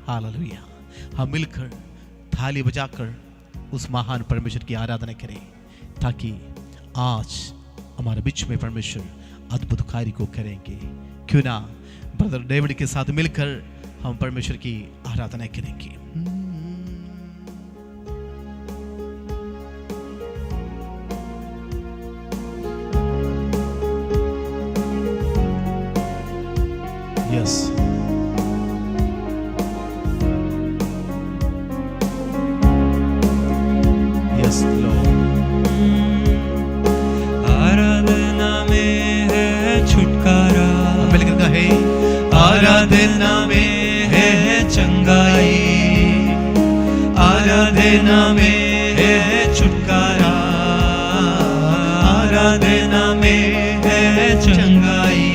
Hallelujah. हम मिलकर थाली बजाकर उस महान परमेश्वर की आराधना करें, ताकि आज हमारे बीच में परमेश्वर अद्भुत कार्य को करेंगे। क्यों ना ब्रदर डेविड के साथ मिलकर हम परमेश्वर की आराधना करेंगे। Yes yes Lord. आराधना में है छुटकारा, मिलकर कहे आराधना में है चंगाई, आराधना में है छुटकारा, आराधना में है चंगाई।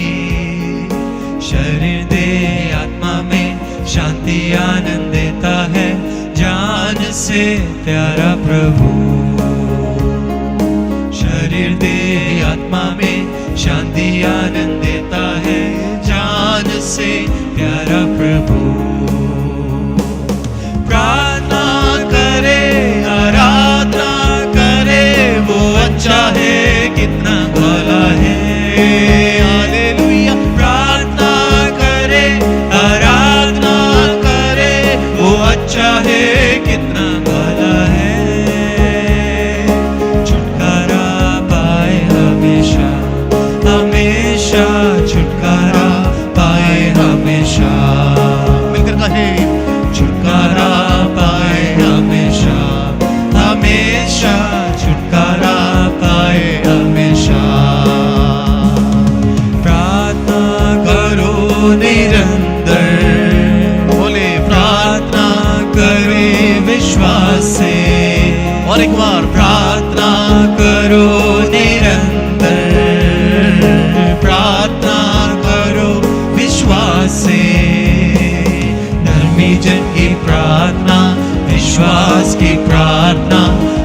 शरीर दे आत्मा में शांति आनंद देता है, जान से प्यारा प्रभु। शरीर दे आत्मा में शांति आनंद देता है, जान से प्यारा प्रभु। प्रार्थना करे आराधना करे, वो अच्छा है कितना भला है। हालेलुया। प्रार्थना करे आराधना करे, वो अच्छा है कितना भला है। छुटकारा पाए हमेशा हमेशा, छुटकारा पाए हमेशा। मिलकर कहे छुटकारा पाए हमेशा हमेशा, छुटकारा पाए हमेशा। प्रार्थना करो निरंतर, बोले प्रार्थना करे विश्वास से। और एक बार प्रार्थना करो निरंतर, प्रार्थना करो विश्वास से। धर्मी जन की प्रार्थना विश्वास की प्रार्थना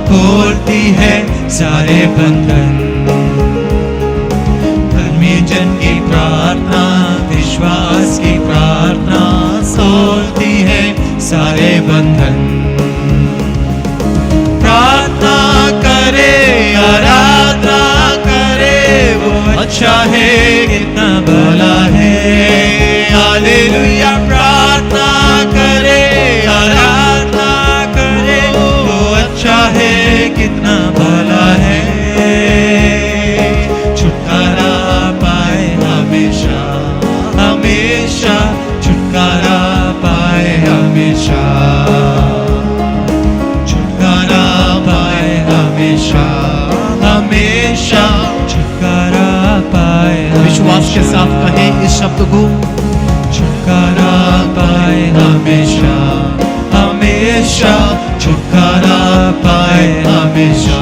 खोलती है सारे बंधन। धर्मी जन की प्रार्थना विश्वास की प्रार्थना खोलती है सारे बंधन। प्रार्थना करे आराधना करे, वो अच्छा है कितना भला है। हालेलुया। प्रार्थना करे आराधना करे, वो अच्छा है कितना भला है। छुटकारा पाए हमेशा हमेशा, छुटकारा पाए हमेशा, छुटकारा पाए हमेशा हमेशा, छुटकारा पाए विश्वास के साथ कहे इस शब्द को। छुटकारा पाए हमेशा हमेशा, छुटकारा पाए हमेशा,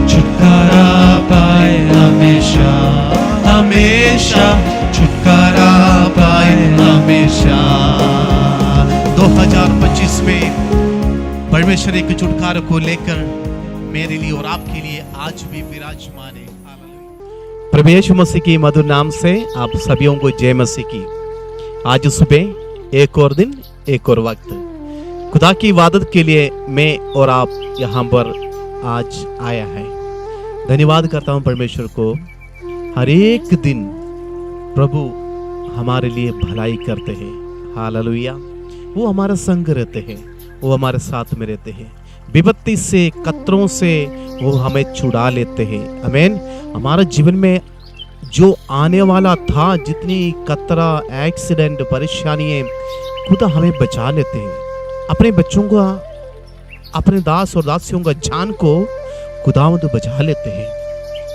छुटकारा पाए हमेशा हमेशा, छुटकारा पाए हमेशा। 2025 में परमेश्वर एक छुटकारा को लेकर मेरे लिए और आपके लिए आज भी विराजमान है। प्रभु यीशु मसीह की मधुर नाम से आप सभी को जय मसीह की। आज सुबह एक और दिन एक और वक्त खुदा की इबादत के लिए मैं और आप यहाँ पर आज आया है। धन्यवाद करता हूँ परमेश्वर को। हर एक दिन प्रभु हमारे लिए भलाई करते हैं। हालेलुया। वो हमारा संग रहते हैं, वो हमारे साथ में रहते हैं। विपत्ति से कतरों से वो हमें छुड़ा लेते हैं। आमीन। हमारा जीवन में जो आने वाला था, जितनी कतरा एक्सीडेंट परेशानियां, खुदा हमें बचा लेते हैं। अपने बच्चों का, अपने दास और दासियों का जान को खुदावंद बचा लेते हैं।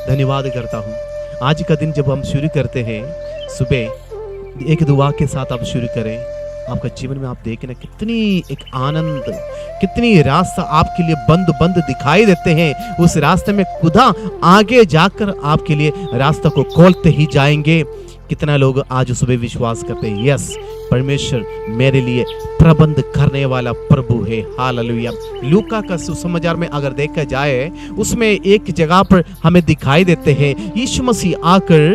धन्यवाद करता हूँ। आज का दिन जब हम शुरू करते हैं, सुबह एक दुआ के साथ आप शुरू करें। आपका जीवन में आप देखें कितनी एक आनंद, कितनी रास्ता आपके लिए बंद बंद दिखाई देते हैं। उस रास्ते में खुदा आगे जाकर आपके लिए रास्ता को खोलते ही जाएंगे। कितना लोग आज सुबह विश्वास करते हैं, यस परमेश्वर मेरे लिए प्रबंध करने वाला प्रभु है। हालेलुया। लूका का सुसमाचार में अगर देखा जाए, उसमें एक जगह पर हमें दिखाई देते हैं यीशु मसीह आकर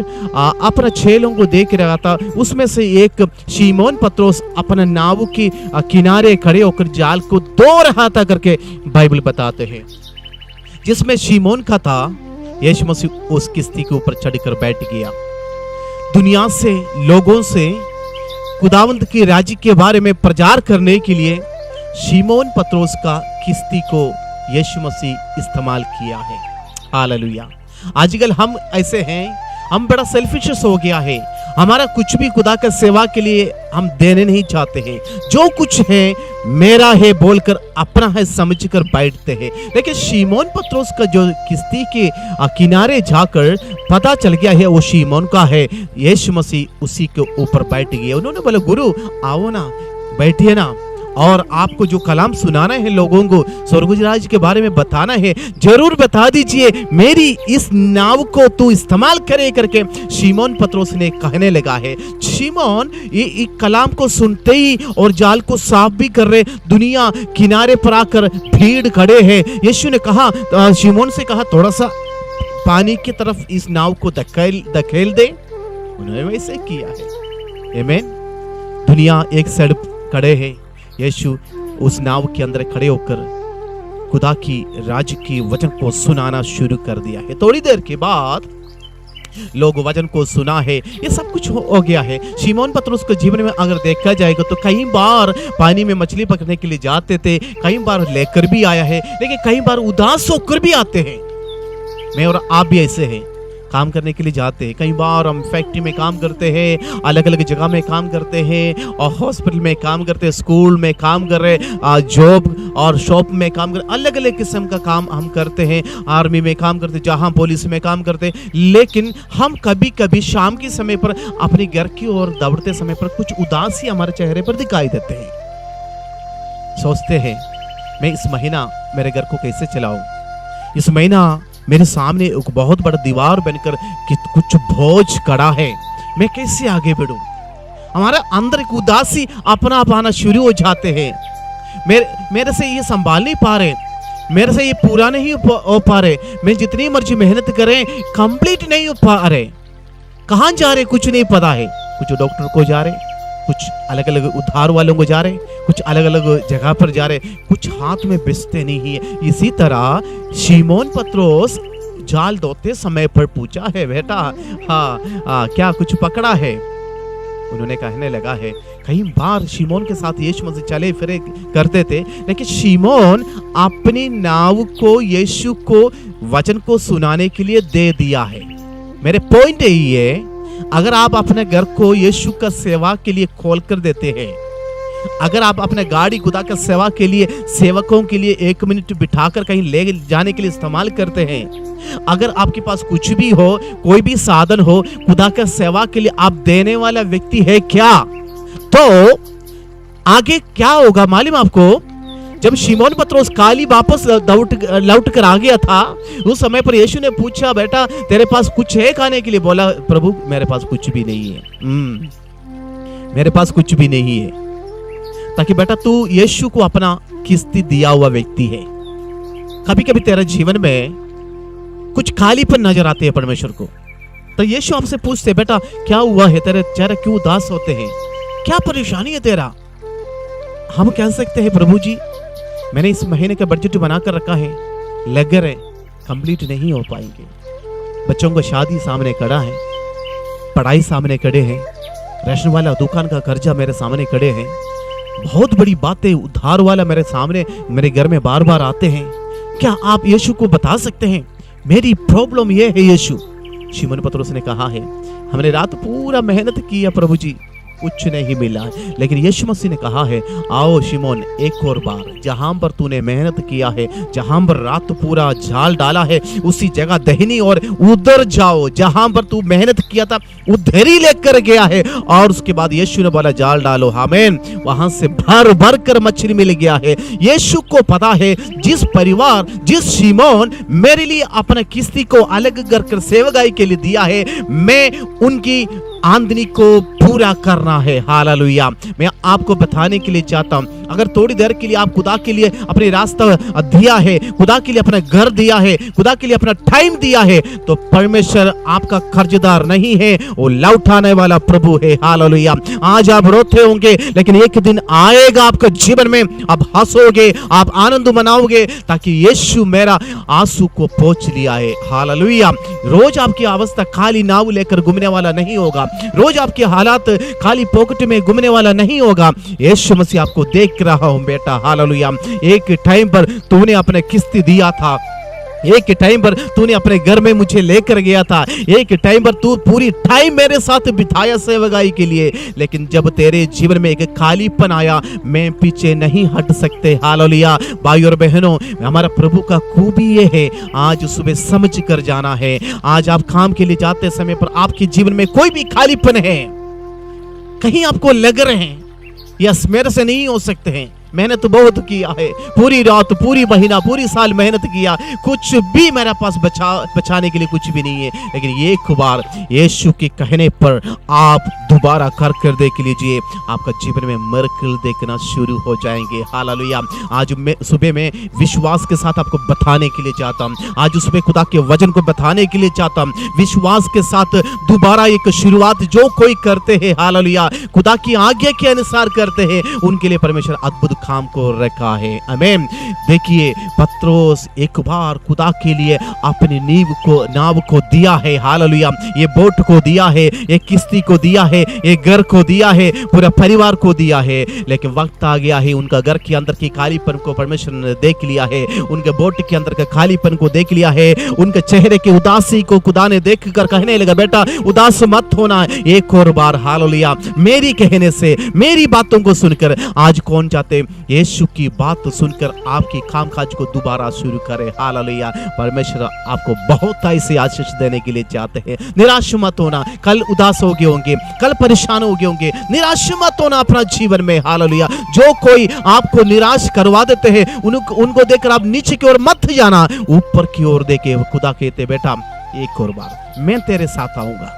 अपना चेलों को देख रहा था। उसमें से एक शिमोन पत्रोस अपना नाव के किनारे खड़े होकर जाल को धो रहा था करके बाइबल बताते हैं। जिसमें शिमोन का था, यीशु मसीह उस किश्ती के ऊपर चढ़कर बैठ गया। दुनिया से, लोगों से खुदावंद के राज्य के बारे में प्रचार करने के लिए शिमोन पत्रोस का किश्ती को यीशु मसीह इस्तेमाल किया है। हालेलुया। आजकल हम ऐसे हैं, हम बड़ा सेल्फिश हो गया है। हमारा कुछ भी खुदा के सेवा के लिए हम देने नहीं चाहते हैं। जो कुछ है मेरा है बोलकर अपना है समझकर बैठते हैं। लेकिन शिमोन पत्रोस का जो किश्ती के किनारे जाकर पता चल गया है वो शिमोन का है, यीशु मसीह उसी के ऊपर बैठ गए। उन्होंने बोला, गुरु आओ ना, बैठिए ना, और आपको जो कलाम सुनाना है, लोगों को स्वर्ग राज्य के बारे में बताना है, जरूर बता दीजिए। मेरी इस नाव को तू इस्तेमाल करे करके शिमोन पत्रोस ने कहने लगा है। शिमोन ये कलाम को सुनते ही और जाल को साफ भी कर रहे, दुनिया किनारे पर आकर भीड़ खड़े हैं। यीशु ने कहा, शिमोन से कहा, थोड़ा सा पानी की तरफ इस नाव को धकेल दे। उन्होंने वैसे किया है। आमीन। दुनिया एक साइड खड़े हैं, यीशु उस नाव के अंदर खड़े होकर खुदा की राज्य की वचन को सुनाना शुरू कर दिया है। थोड़ी देर के बाद लोग वचन को सुना है, ये सब कुछ हो गया है। शिमोन पत्रोस के जीवन में अगर देखा जाएगा तो कई बार पानी में मछली पकड़ने के लिए जाते थे, कई बार लेकर भी आया है, लेकिन कई बार उदास होकर भी आते हैं। मैं और आप भी ऐसे हैं, काम करने के लिए जाते हैं। कई बार हम फैक्ट्री में काम करते हैं, अलग अलग जगह में काम करते हैं, और हॉस्पिटल में काम करते हैं, स्कूल में काम कर रहे, जॉब और शॉप में काम कर, अलग अलग किस्म का काम हम करते हैं। आर्मी में काम करते, जहां पुलिस में काम करते। लेकिन हम कभी कभी शाम के समय पर अपने घर की ओर दौड़ते समय पर कुछ उदासी हमारे चेहरे पर दिखाई देते हैं। सोचते हैं, मैं इस महीना मेरे घर को कैसे चलाऊं, इस महीना मेरे सामने एक बहुत बड़ा दीवार बनकर कि कुछ बोझ खड़ा है, मैं कैसे आगे बढ़ूं। हमारे अंदर एक उदासी अपना आप आना शुरू हो जाते हैं। मेरे से ये संभाल नहीं पा रहे, मेरे से ये पूरा नहीं हो पा रहे, मैं जितनी मर्जी मेहनत करें कंप्लीट नहीं हो पा रहे। कहां जा रहे कुछ नहीं पता है। कुछ डॉक्टर को जा रहे, कुछ अलग अलग उधार वालों को जा रहे, कुछ अलग अलग जगह पर जा रहे, कुछ हाथ में बेचते नहीं है। इसी तरह शिमोन पत्रोस जाल धोते समय पर पूछा है, बेटा क्या कुछ पकड़ा है? उन्होंने कहने लगा है, कई बार शिमोन के साथ यीशु मसीह चले फिरे करते थे, लेकिन शिमोन अपनी नाव को यीशु को वचन को सुनाने के लिए दे दिया है। मेरे पॉइंट यही है, अगर आप अपने घर को यीशु का सेवा के लिए खोल कर देते हैं, अगर आप अपने गाड़ी खुदा का सेवा के लिए, सेवकों के लिए 1 मिनट बिठाकर कहीं ले जाने के लिए इस्तेमाल करते हैं, अगर आपके पास कुछ भी हो, कोई भी साधन हो, खुदा का सेवा के लिए आप देने वाला व्यक्ति है क्या, तो आगे क्या होगा मालूम आपको? जब शिमोन पत्रोस काली वापस लौट कर आ गया था, उस समय पर यीशु ने पूछा, बेटा तेरे पास कुछ है खाने के लिए? बोला, प्रभु मेरे पास कुछ भी नहीं है, मेरे पास कुछ भी नहीं है। ताकि बेटा तू यीशु को अपना किस्ती दिया हुआ व्यक्ति है। कभी कभी तेरे जीवन में कुछ खालीपन नजर आते हैं परमेश्वर को, तो यीशु आपसे पूछते, बेटा क्या हुआ है, तेरे चेहरे क्यों उदास होते हैं, क्या परेशानी है तेरा? हम कह सकते हैं, प्रभु जी मैंने इस महीने का बजट बनाकर रखा है, लग रहे कंप्लीट नहीं हो पाएंगे। बच्चों को शादी सामने खड़ा है, पढ़ाई सामने खड़े हैं, राशन वाला दुकान का कर्जा मेरे सामने खड़े हैं, बहुत बड़ी बातें उधार वाला मेरे सामने, मेरे घर में बार बार आते हैं। क्या आप यीशु को बता सकते हैं मेरी प्रॉब्लम ये है यीशु? शिमोन पत्रोस ने कहा है, हमने रात पूरा मेहनत किया प्रभु जी, कुछ नहीं मिला। लेकिन यीशु मसीह ने कहा है, आओ शिमोन एक और बार, जहां पर तूने मेहनत किया है, जहां पर रात पूरा जाल डाला है, उसी जगह दहिनी और उधर जाओ, जहां पर तू मेहनत किया था उधर ही लेकर गया है। और उसके बाद यीशु ने बोला जाल डालो, आमीन। वहां से भर भर कर मछली मिल गया है। यीशु को पता है जिस परिवार, जिस शिमोन मेरे लिए अपना किस्ती को अलग कर सेवकाई के लिए दिया है, मैं उनकी आमदनी को पूरा करना है। हालेलुया। मैं आपको बताने के लिए चाहता हूं, अगर थोड़ी देर के लिए आप खुदा के लिए अपने रास्ता दिया है, खुदा के लिए अपना घर दिया है, खुदा के लिए अपना टाइम दिया है, तो परमेश्वर आपका कर्जदार नहीं है, वो लौटाने वाला प्रभु है। हालेलुया। आज आप रोते होंगे, लेकिन एक दिन आएगा आपके जीवन में, आप हंसोगे, आप आनंद मनाओगे, ताकि यीशु मेरा आंसू को पोंछ लिया है। हालेलुया। रोज आपकी अवस्था खाली नाव लेकर घूमने वाला नहीं होगा, रोज आपके हालात खाली पॉकेट में घूमने वाला नहीं होगा। यीशु मसीह आपको देख रहा हूं बेटा। हालेलुया। एक टाइम पर तूने अपने किस्ती दिया था, एक टाइम पर तूने अपने घर में मुझे लेकर गया था, एक टाइम पर तू पूरी टाइम मेरे साथ बिताया सेवकाई के लिए, लेकिन जब तेरे जीवन में एक खालीपन आया, मैं पीछे नहीं हट सकते। हालेलुया। भाई और बहनों, हमारा प्रभु का खूबी ये है, आज सुबह समझ कर जाना है। आज आप काम के लिए जाते समय पर आपके जीवन में कोई भी खालीपन है, कहीं आपको लग रहे हैं यस मेरे से नहीं हो सकते हैं, मेहनत बहुत किया है, पूरी रात, पूरी महीना, पूरी साल मेहनत किया, कुछ भी मेरे पास बचाने के लिए कुछ भी नहीं है, लेकिन एक बार यीशु के कहने पर आप दोबारा कर देख लीजिए, आपका जीवन में मिरेकल देखना शुरू हो जाएंगे। हालेलुया। आज मैं सुबह में विश्वास के साथ आपको बताने के लिए चाहता हूं, आज सुबह खुदा के वचन को बताने के लिए चाहता हूं, विश्वास के साथ दोबारा एक शुरुआत जो कोई करते हैं, हालेलुया, खुदा की आज्ञा के अनुसार करते हैं, उनके लिए परमेश्वर अद्भुत काम को रखा है। आमीन। देखिए, पत्रोस एक बार खुदा के लिए अपनी नाव को दिया है। हालेलुया। ये बोट को दिया है, ये किश्ती को दिया है, ये घर को दिया है, पूरा परिवार को दिया है, लेकिन वक्त आ गया है, उनका घर के अंदर की खालीपन को परमेश्वर ने देख लिया है, उनके बोट के अंदर का खालीपन को देख लिया है, उनके चेहरे की उदासी को खुदा ने देखकर कहने लगा, बेटा उदास मत होना। एक और बार हालेलुया, मेरी कहने से, मेरी बातों को सुनकर, आज कौन चाहते यीशु की बात सुनकर आपकी कामकाज को दोबारा शुरू करे। हालेलुया। परमेश्वर आपको बहुत ऐसे आशीष देने के लिए चाहते हैं। निराश मत होना, कल उदास हो गए होंगे, कल परेशान हो गए होंगे, निराश मत होना अपना जीवन में। हालेलुया। जो कोई आपको निराश करवा देते हैं, उनको देखकर आप नीचे की ओर मत जाना, ऊपर की ओर देखे। खुदा कहते, बेटा एक और बार मैं तेरे साथ आऊंगा,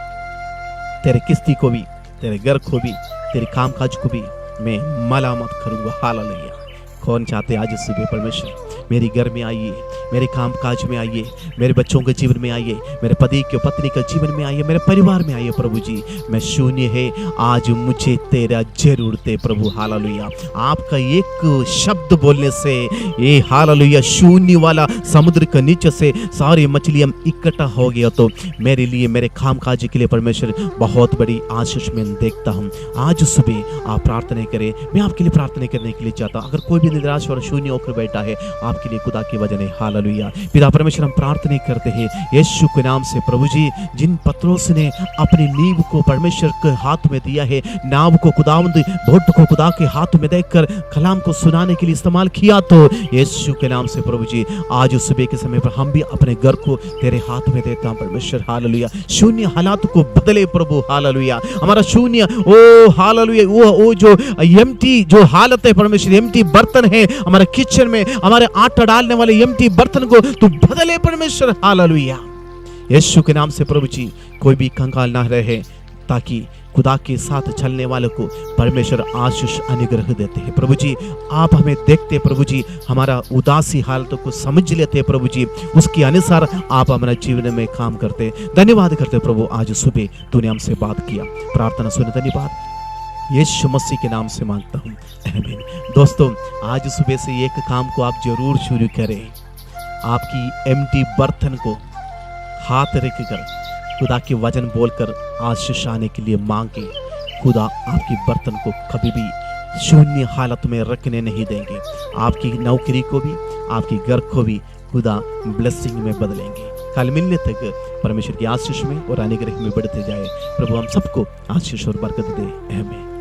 तेरे किस्ती को भी, तेरे घर को भी, तेरे कामकाज को भी मैं मलामत करूंगा। हालेलुया। कौन चाहते आज सुबह परमेश्वर मेरे घर में आइए, मेरे कामकाज में आइए, मेरे बच्चों के जीवन में आइए, मेरे पति के पत्नी के जीवन में आइए, मेरे परिवार में आइए। प्रभु जी, मैं शून्य है, आज मुझे तेरा जरूरत है प्रभु। हालेलुया। आपका एक शब्द बोलने से ये हालेलुया शून्य वाला समुद्र के नीचे से सारी मछलियां इकट्ठा हो गया, तो मेरे लिए, मेरे कामकाज के लिए परमेश्वर बहुत बड़ी आशीष में देखता हूँ। आज सुबह आप प्रार्थना करें, मैं आपके लिए प्रार्थना करने के लिए चाहता हूँ। अगर कोई भी निराश और शून्य होकर बैठा है, आपके लिए खुदा की वजह है। हालेलुया। पिता परमेश्वर, हम प्रार्थना करते हैं यीशु के नाम से प्रभु जी, जिन पत्रोस ने अपनी नींव को परमेश्वर के हाथ में दिया है, नाव को खुदावंद, बोट को खुदा के हाथ में देकर कलाम को सुनाने के लिए इस्तेमाल किया, तो यीशु के नाम से प्रभु जी, आज सुबह के समय पर हम भी अपने घर को तेरे हाथ में देता हूं परमेश्वर। हालेलुया। शून्य हालात को बदले प्रभु। हालेलुया। हमारा शून्य, ओ हालेलुया, वो जो एम्प्टी जो हालत है परमेश्वर, एम्प्टी बर्तन है हमारे किचन में, हमारे आटा डालने वाले एम्प्टी बर्तन को तू बदले परमेश्वर। हालेलुया। यीशु के नाम से प्रभु जी, कोई भी कंगाल ना रहे, ताकि खुदा के साथ चलने वालों को परमेश्वर आशीष अनुग्रह देते हैं। प्रभु जी, आप हमें देखते प्रभु जी, हमारा उदासी हालतों को समझ लेते प्रभु जी, उसके अनुसार आप हमारे जीवन में काम करते। धन्यवाद करते प्रभु, आज सुबह तूने हमसे बात किया, प्रार्थना सुने, धन्यवाद यीशु मसीह के नाम से मांगता हूँ, आमीन। दोस्तों, आज सुबह से एक काम को आप जरूर शुरू करें, आपकी एम्प्टी बर्तन को हाथ रखकर खुदा के वचन बोलकर आशीष आने के लिए मांगे। खुदा आपकी बर्तन को कभी भी शून्य हालत में रखने नहीं देंगे। आपकी नौकरी को भी, आपके घर को भी खुदा ब्लेसिंग में बदलेंगे। कल मिलने तक परमेश्वर की आशीष में और अनुग्रह में बढ़ते जाए। प्रभु हम सबको आशीष और बरकत दे। आमीन।